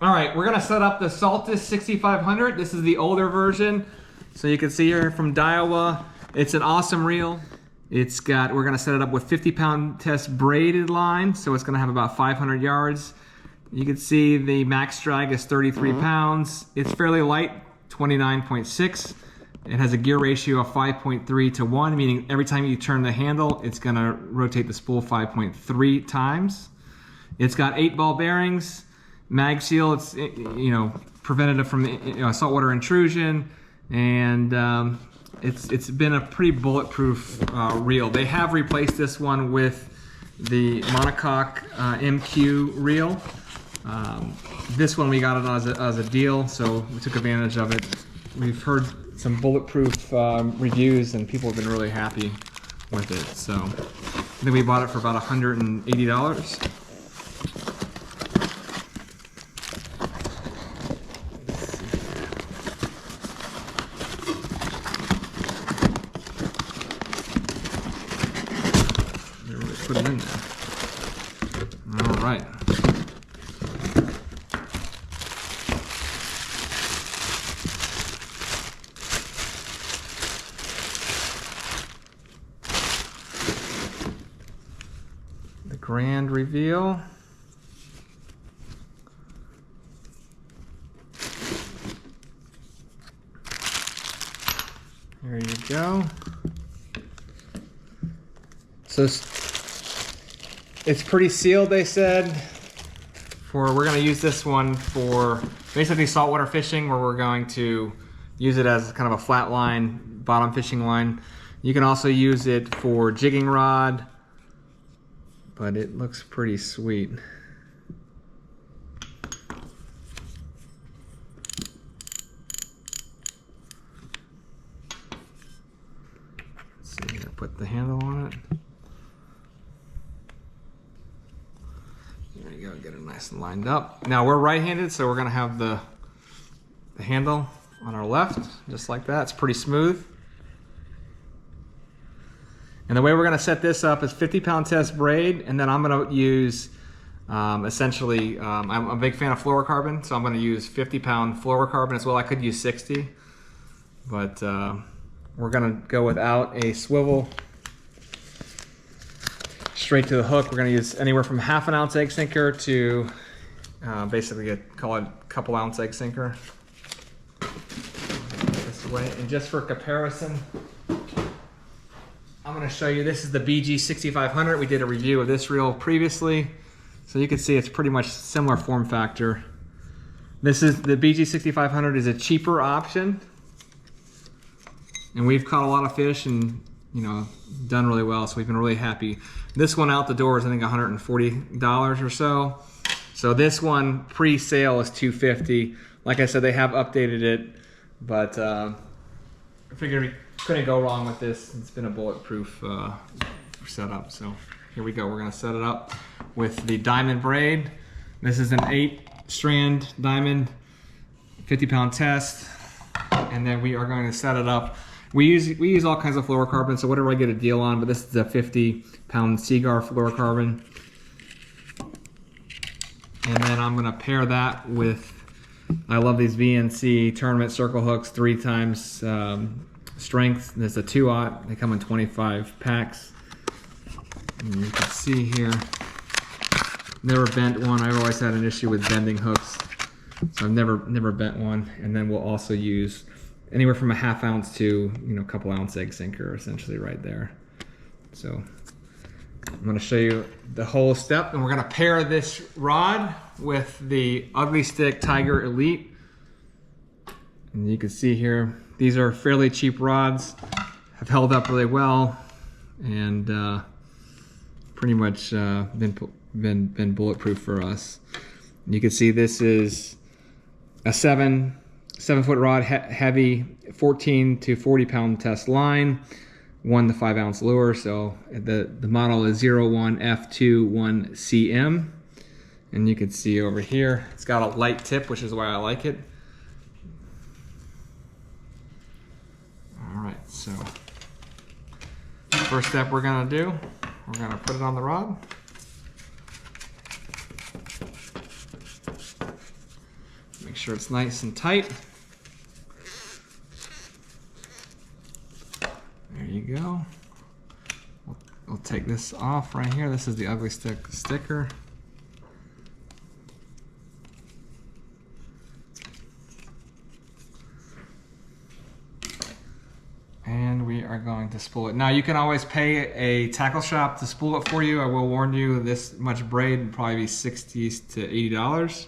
All right, we're gonna set up the Saltist 6500. This is the older version. So you can see here from Daiwa, it's an awesome reel. We're gonna set it up with 50-pound test braided line, so it's gonna have about 500 yards. You can see the max drag is 33 pounds. It's fairly light, 29.6. It has a gear ratio of 5.3 to 1, meaning every time you turn the handle, it's gonna rotate the spool 5.3 times. It's got 8 ball bearings. Magsealed, it's preventative from saltwater intrusion, and it's been a pretty bulletproof reel. They have replaced this one with the monocoque MQ reel. This one we got it as a deal, so we took advantage of it. We've heard some bulletproof reviews, and people have been really happy with it. So I think we bought it for about $180. Put it in there. All right. The grand reveal. There you go. So it's pretty sealed, they said. We're gonna use this one for basically saltwater fishing, where we're going to use it as kind of a flat line, bottom fishing line. You can also use it for jigging rod, but it looks pretty sweet. Let's see here, put the handle on it. There you go, get it nice and lined up. Now we're right-handed, so we're gonna have the handle on our left, just like that. It's pretty smooth. And the way we're gonna set this up is 50-pound test braid, and then I'm gonna use I'm a big fan of fluorocarbon, so I'm gonna use 50-pound fluorocarbon as well. I could use 60, but we're gonna go without a swivel. Straight to the hook. We're going to use anywhere from ½ ounce egg sinker to basically call it a couple ounce egg sinker. This way. And just for comparison, I'm going to show you, this is the BG 6500. We did a review of this reel previously, so you can see it's pretty much similar form factor. This is the BG 6500 is a cheaper option, and we've caught a lot of fish and done really well, so we've been really happy. This one out the door is I think $140 or so. So this one pre-sale is $250. Like I said, they have updated it, but I figured we couldn't go wrong with this. It's been a bulletproof setup. So here we go. We're gonna set it up with the diamond braid. This is an 8-strand diamond, 50-pound test, and then we are going to set it up. We use all kinds of fluorocarbon, so whatever I get a deal on, but this is a 50-pound Seaguar fluorocarbon. And then I'm gonna pair that with, I love these VNC tournament circle hooks, 3 times strength. There's a 2/0, they come in 25 packs. And you can see here, never bent one. I've always had an issue with bending hooks, so I've never bent one. And then we'll also use anywhere from ½ ounce to a couple ounce egg sinker, essentially right there. So I'm going to show you the whole step, and we're going to pair this rod with the Ugly Stick Tiger Elite. And you can see here, these are fairly cheap rods, have held up really well, and pretty much been bulletproof for us. And you can see this is a 7-foot rod, heavy, 14 to 40-pound test line, 1 to 5 ounce lure. So the model is 01F21CM, and you can see over here it's got a light tip, which is why I like it. All right, so first step we're gonna do, we're gonna put it on the rod. sure it's nice and tight. There you go. We'll take this off right here. This is the ugly sticker. And we are going to spool it. Now you can always pay a tackle shop to spool it for you. I will warn you, this much braid would probably be $60 to $80.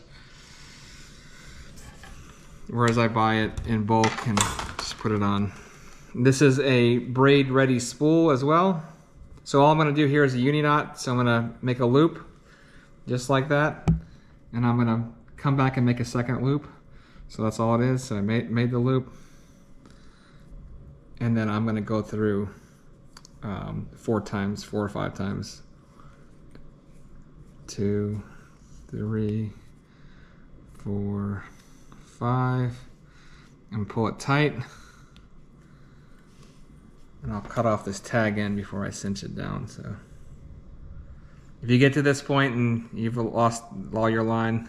Whereas I buy it in bulk and just put it on. This is a braid ready spool as well. So all I'm gonna do here is a uni knot. So I'm gonna make a loop just like that. And I'm gonna come back and make a second loop. So that's all it is. So I made the loop. And then I'm gonna go through 4 or 5 times. 2, 3, 4, 5, and pull it tight. And I'll cut off this tag end before I cinch it down. So if you get to this point and you've lost all your line,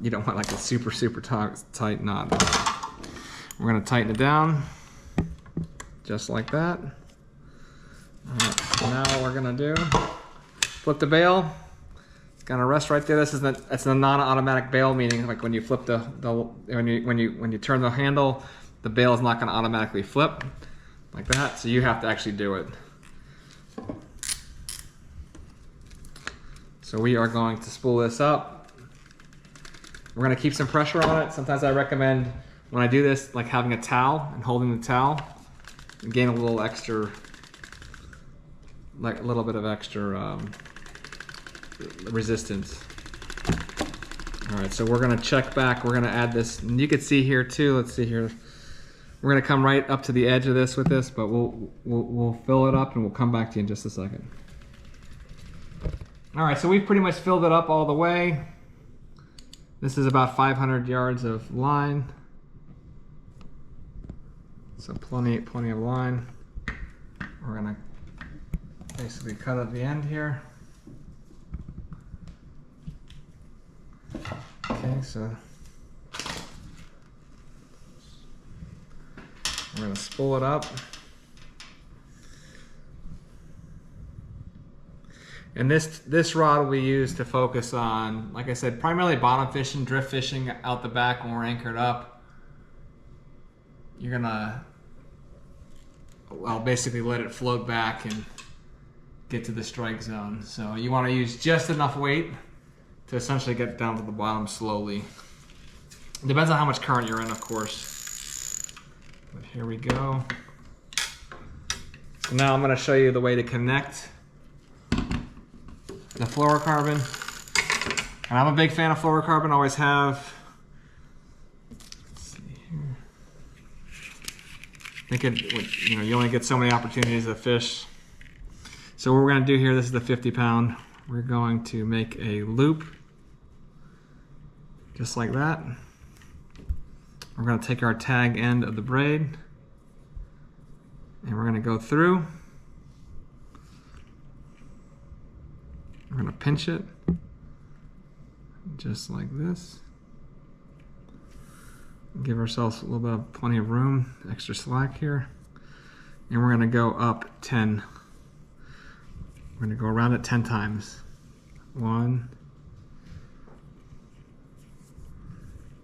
you don't want like a super tight knot. We're gonna tighten it down. Just like that. Alright, so now what we're gonna do, flip the bail. It's gonna rest right there. It's a non-automatic bail, meaning like when you flip when you turn the handle, the bail is not gonna automatically flip like that. So you have to actually do it. So we are going to spool this up. We're gonna keep some pressure on it. Sometimes I recommend when I do this, like having a towel and holding the towel. Gain a little extra, like a little bit of extra resistance. All right, so we're gonna check back. We're gonna add this, and you can see here too. Let's see here. We're gonna come right up to the edge of this with this, but we'll fill it up, and we'll come back to you in just a second. All right, so we've pretty much filled it up all the way. This is about 500 yards of line. So plenty of line. We're gonna basically cut at the end here. Okay, so we're gonna spool it up. And this rod we use to focus on, like I said, primarily bottom fishing, drift fishing out the back when we're anchored up. You're gonna, well, basically let it float back and get to the strike zone. So you want to use just enough weight to essentially get down to the bottom slowly. It depends on how much current you're in, of course. But here we go. So now I'm going to show you the way to connect the fluorocarbon. And I'm a big fan of fluorocarbon, always have. I think you only get so many opportunities to fish. So what we're going to do here, this is the 50 pound. We're going to make a loop, just like that. We're going to take our tag end of the braid, and we're going to go through. We're going to pinch it, just like this. Give ourselves a little bit of plenty of room, extra slack here. And we're gonna go up 10. We're gonna go around it 10 times. 1,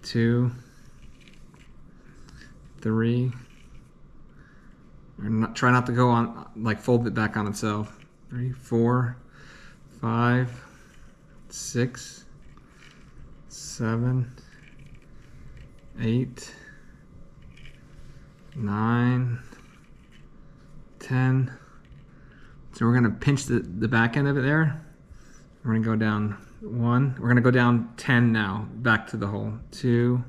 2, 3. Try not to go on, like fold it back on itself. 3, 4, 5, 6, 7, 8, 9, 10. So we're gonna pinch the back end of it there. We're gonna go down 1. We're gonna go down 10 now, back to the hole. 2,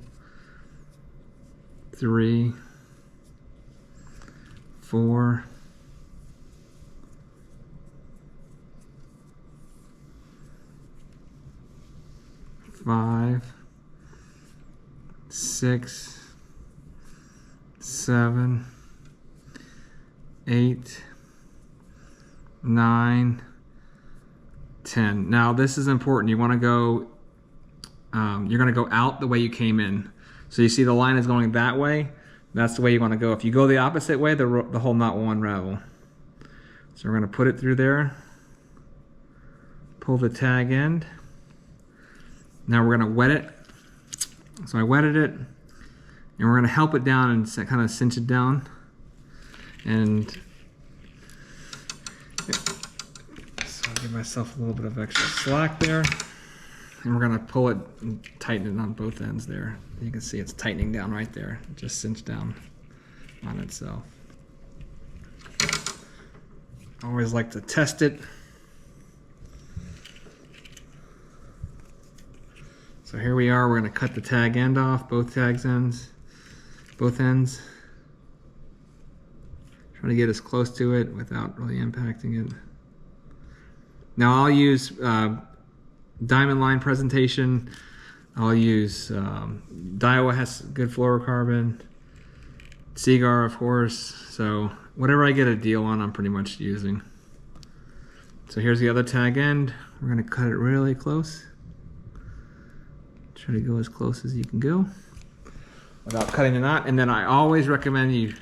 3, 4, 5, 6, 7, 8, 9, 10. Now this is important. You want to go you're gonna go out the way you came in. So you see the line is going that way. That's the way you wanna go. If you go the opposite way, the whole knot will unravel. So we're gonna put it through there. Pull the tag end. Now we're gonna wet it. So I wetted it, and we're gonna help it down and kind of cinch it down. And so I'll give myself a little bit of extra slack there. And we're gonna pull it and tighten it on both ends there. You can see it's tightening down right there. It just cinched down on itself. I always like to test it. So here we are, we're gonna cut the tag end off, both ends. Trying to get as close to it without really impacting it. Now I'll use diamond line presentation. I'll use Daiwa has good fluorocarbon, Digigear of course. So whatever I get a deal on, I'm pretty much using. So here's the other tag end. We're gonna cut it really close. Try to go as close as you can go without cutting the knot. And then I always recommend you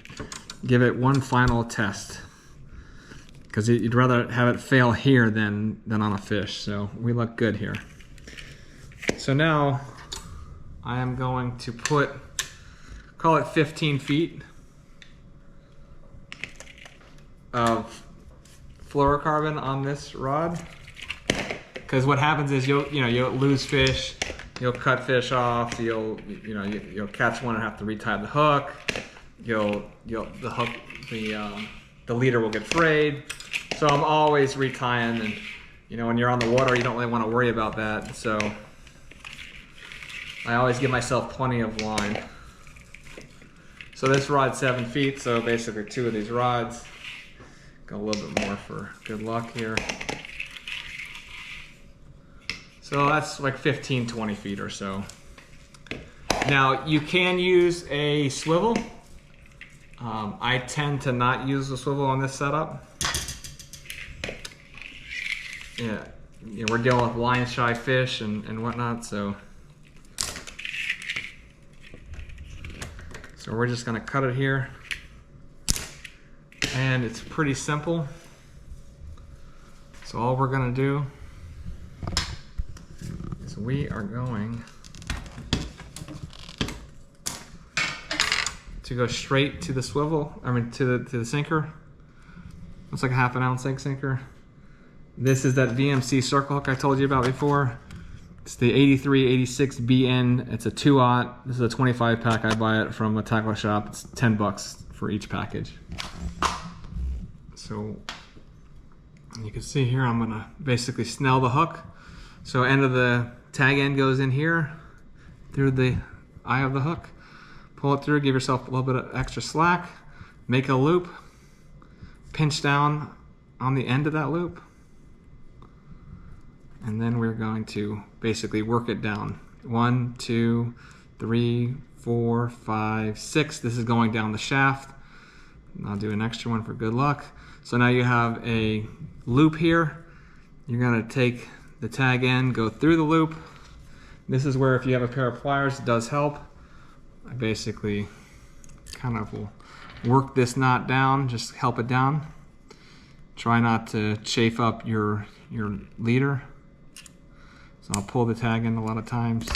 give it one final test, because you'd rather have it fail here than on a fish. So we look good here. So now I am going to put, call it 15 feet of fluorocarbon on this rod, because what happens is you'll lose fish, you'll cut fish off, you'll catch one and have to retie the hook, the leader will get frayed. So I'm always retying, and when you're on the water you don't really want to worry about that, so I always give myself plenty of line. So this rod's 7 feet, so basically 2 of these rods. Go a little bit more for good luck here. So that's like 15-20 feet or so. Now you can use a swivel. I tend to not use the swivel on this setup. Yeah, we're dealing with line shy fish and whatnot, so we're just gonna cut it here. And it's pretty simple. So all we're gonna do is we are going to go straight to the swivel, to the sinker. It's like a 1/2 ounce egg sinker. This is that VMC circle hook I told you about before. It's the 8386 BN. It's a 2/0. This is a 25 pack. I buy it from a tackle shop. It's $10 for each package. So you can see here, I'm gonna basically snell the hook. So end of the tag end goes in here through the eye of the hook. Pull it through, give yourself a little bit of extra slack, make a loop, pinch down on the end of that loop, and then we're going to basically work it down. 1, 2, 3, 4, 5, 6. This is going down the shaft. I'll do an extra one for good luck. So now you have a loop here. You're gonna take the tag end, go through the loop. This is where if you have a pair of pliers, it does help. I basically kind of will work this knot down, just help it down. Try not to chafe up your leader. So I'll pull the tag in a lot of times,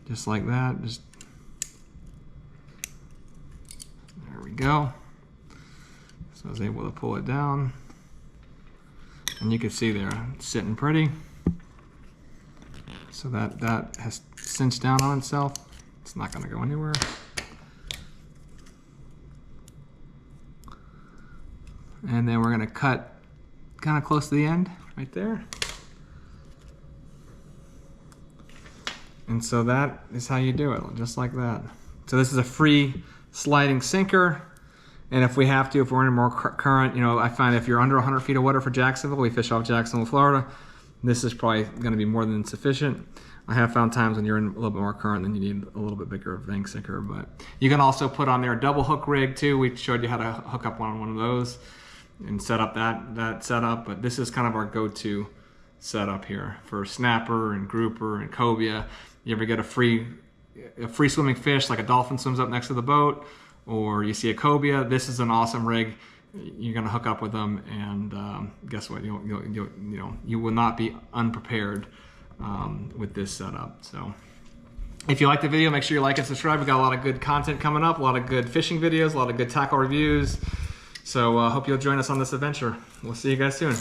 just like that. There we go. So I was able to pull it down. And you can see there, it's sitting pretty. So that has cinched down on itself. It's not gonna go anywhere. And then we're gonna cut kind of close to the end, right there. And so that is how you do it, just like that. So this is a free sliding sinker. And if we have to, if we're in a more current, I find if you're under 100 feet of water for Jacksonville, we fish off Jacksonville, Florida, this is probably gonna be more than sufficient. I have found times when you're in a little bit more current, then you need a little bit bigger bank sinker. But you can also put on there a double hook rig too. We showed you how to hook up on one of those and set up that setup. But this is kind of our go-to setup here for snapper and grouper and cobia. You ever get a free swimming fish like a dolphin swims up next to the boat, or you see a cobia, this is an awesome rig. You're gonna hook up with them, and guess what? You will not be unprepared with this setup. So if you like the video, make sure you like and subscribe. We got a lot of good content coming up, a lot of good fishing videos, a lot of good tackle reviews. So hope you'll join us on this adventure. We'll see you guys soon.